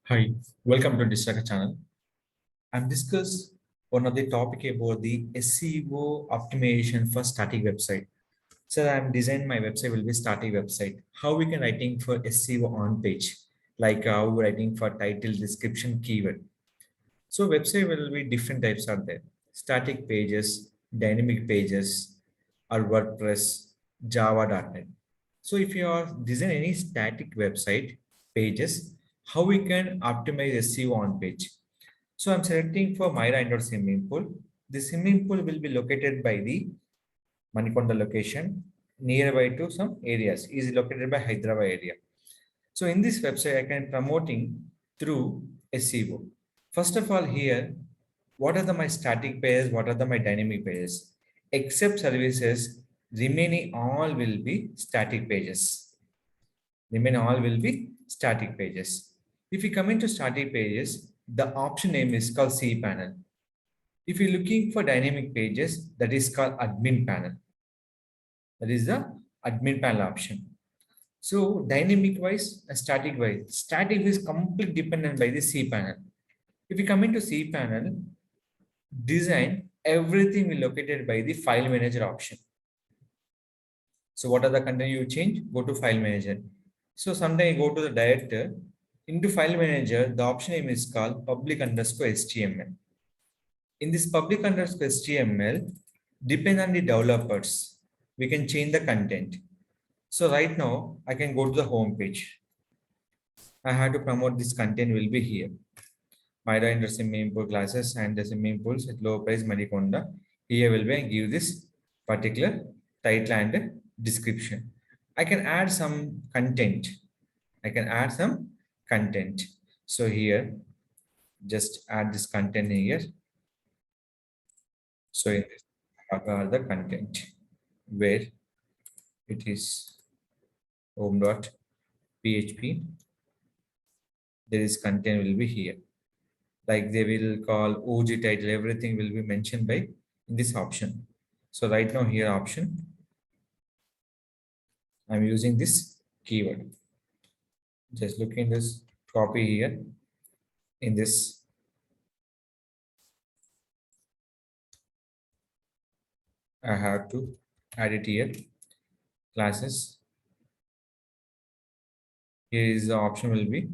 Hi, welcome to Digital Rakesh channel. I'm discuss one of the topic about the SEO optimization for static website. So I'm designing my website will be static website. How we can writing for SEO on page, like how writing for title, description, keyword. So website will be different types are there. Static pages, dynamic pages, or WordPress, Java.net. So if you are design any static website pages, how we can optimize SEO on page. So I'm selecting for Myra indoor swimming pool. The swimming pool will be located by the Manikonda location nearby to some areas. Is located by Hyderabad area. So in this website, I can promoting through SEO. First of all, here, what are my static pages? What are my dynamic pages? Except services, remaining all will be static pages. Remaining all will be static pages. If you come into static pages, the option name is called C panel. If you're looking for dynamic pages, that is called admin panel. That is the admin panel option. So dynamic wise and static is completely dependent by the C panel. If you come into C panel, design, everything will located by the file manager option. So what are the content you change? Go to file manager. So sometime you go to the director, into file manager, the option name is called public underscore HTML. In this public underscore HTML, depend on the developers, we can change the content. So right now, I can go to the home page. I have to promote this content will be here. Myra and the swimming pool classes and the swimming pools at low price Marikonda. Here will be give this particular title and description. I can add some content. I can add some content. So here, just add this content here. So in this, are the content where it is home.php. There is content will be here. Like they will call OG title, everything will be mentioned by in this option. So right now here option, I'm using this keyword. Just looking this copy here in this. I have to add it here. Classes. Here is the option will be.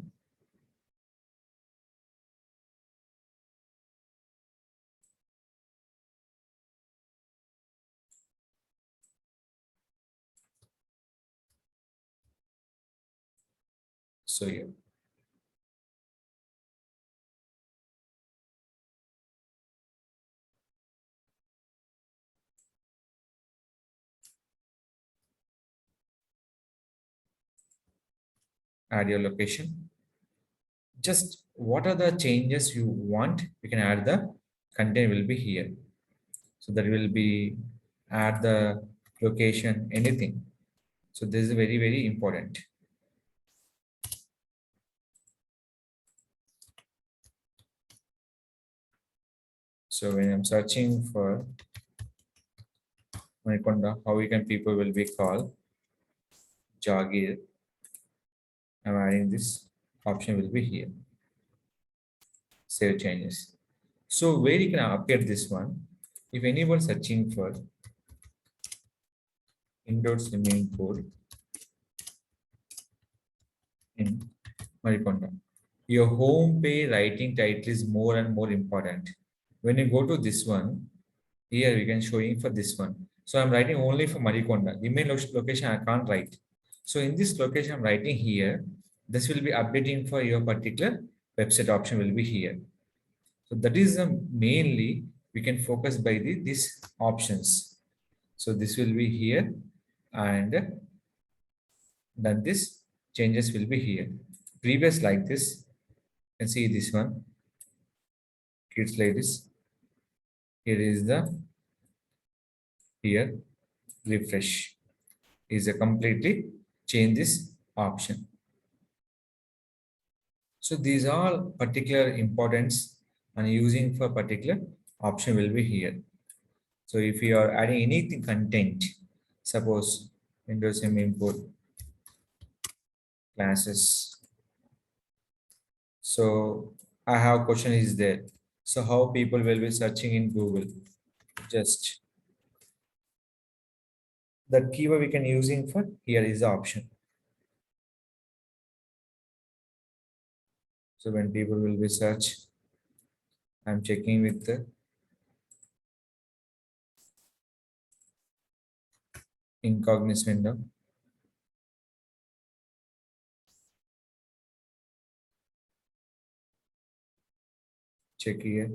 So here. Add your location. Just what are the changes you want? You can add the content will be here. So that will be add the location, anything. So this is very, very important. So when I'm searching for Manikonda, how we can people will be called Jagir. I'm adding this option will be here. Save changes. So where you can update this one, if anyone searching for indoor swimming pool in Marikonda, your home page writing title is more and more important. When you go to this one, here we can showing for this one. So I'm writing only for Marikonda. Email location I can't write. So in this location I'm writing here, this will be updating for your particular website option will be here. So that is mainly we can focus by these options. So this will be here and then this changes will be here. Previous like this, you can see this one. Kids like this. Here is the here refresh is a completely change this option. So these are particular importance and using for particular option will be here. So if you are adding anything content, suppose Windows swimming pool classes So I have question is there. So how people will be searching in Google? Just that keyword we can using for here is the option. So when people will be search, I'm checking with the incognito window. Check here.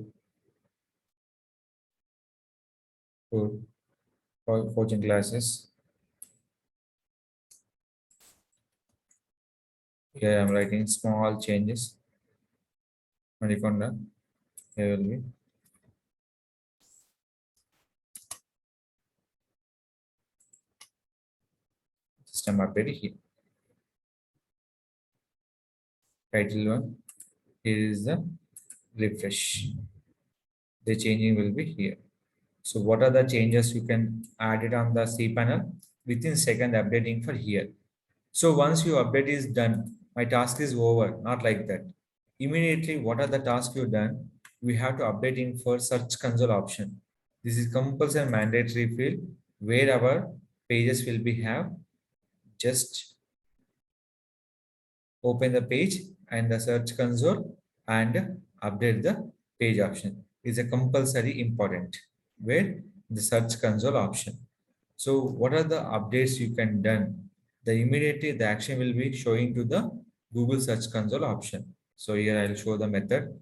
For coaching classes. Here I'm writing small changes. Manikonda. Here will be system update here. Title one. Here is the refresh. The changing will be here. So what are the changes you can add it on the C panel within second updating for here. So once your update is done, my task is over, not like that. Immediately, what are the tasks you've done? We have to update in for search console option. This is compulsory mandatory field where our pages will be have. Just open the page and the search console and update the page option is a compulsory important where the search console option. So what are the updates you can done? The immediately the action will be showing to the Google Search Console option. So here I'll show the method.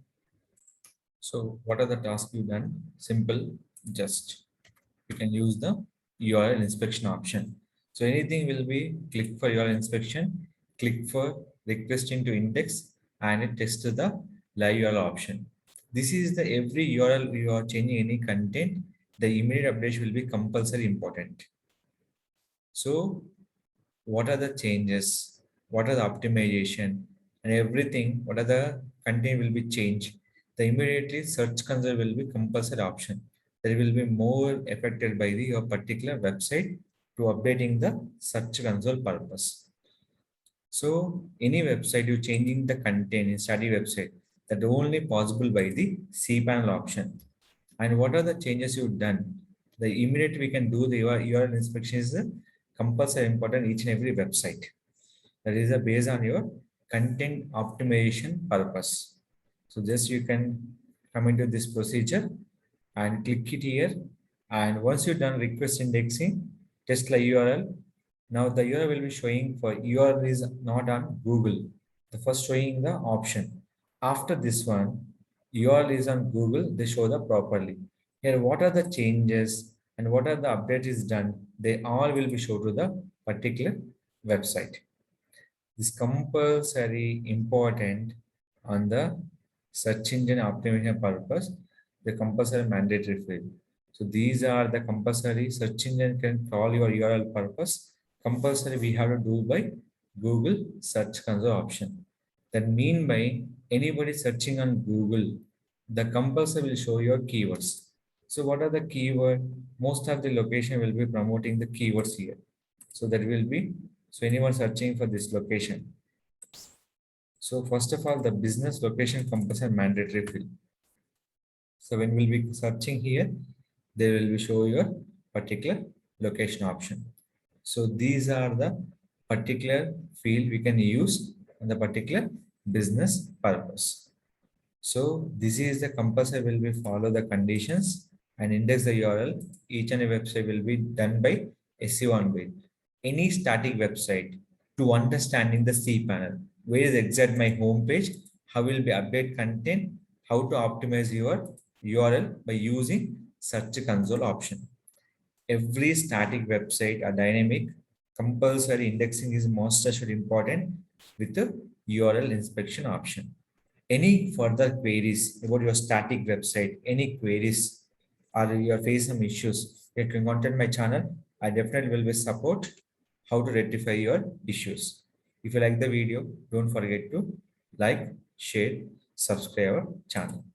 So what are the tasks you done? Simple, just you can use the URL inspection option. So anything will be click for URL inspection, click for requesting to index, and it tests the live URL option. This is the every URL you are changing any content, the immediate update will be compulsory important. So what are the changes? What are the optimization and everything? What are the content will be changed? The immediately search console will be compulsory option. That will be more affected by the your particular website to updating the search console purpose. So any website you changing the content in study website that only possible by the cPanel option. And what are the changes you've done? The immediate we can do the URL inspection is the compulsory important each and every website. That is based on your content optimization purpose. So just you can come into this procedure and click it here. And once you're done request indexing, test like URL. Now the URL will be showing for URL is not on Google. The first showing the option. After this one, URL is on Google, they show the properly. Here, what are the changes and what are the update is done? They all will be shown to the particular website. This compulsory important on the search engine optimization purpose, the compulsory mandatory field. So these are the compulsory search engine can crawl your URL purpose. Compulsory we have to do by Google search console option. That mean by anybody searching on Google, the compulsory will show your keywords. So what are the keyword? Most of the location will be promoting the keywords here. So that will be, so anyone searching for this location. So first of all, the business location compulsory mandatory field. So when we'll be searching here, they will be show your particular location option. So these are the particular field we can use in the particular business purpose. So this is the compulsory will be follow the conditions and index the URL. Each and every website will be done by SEO way. Any static website to understanding the C panel. Where is exact my home page? How will be update content? How to optimize your URL by using search console option. Every static website are dynamic. Compulsory indexing is most assured important with the URL inspection option. Any further queries about your static website, any queries or you are facing some issues, you can contact my channel. I definitely will be support how to rectify your issues. If you like the video, don't forget to like, share, subscribe our channel.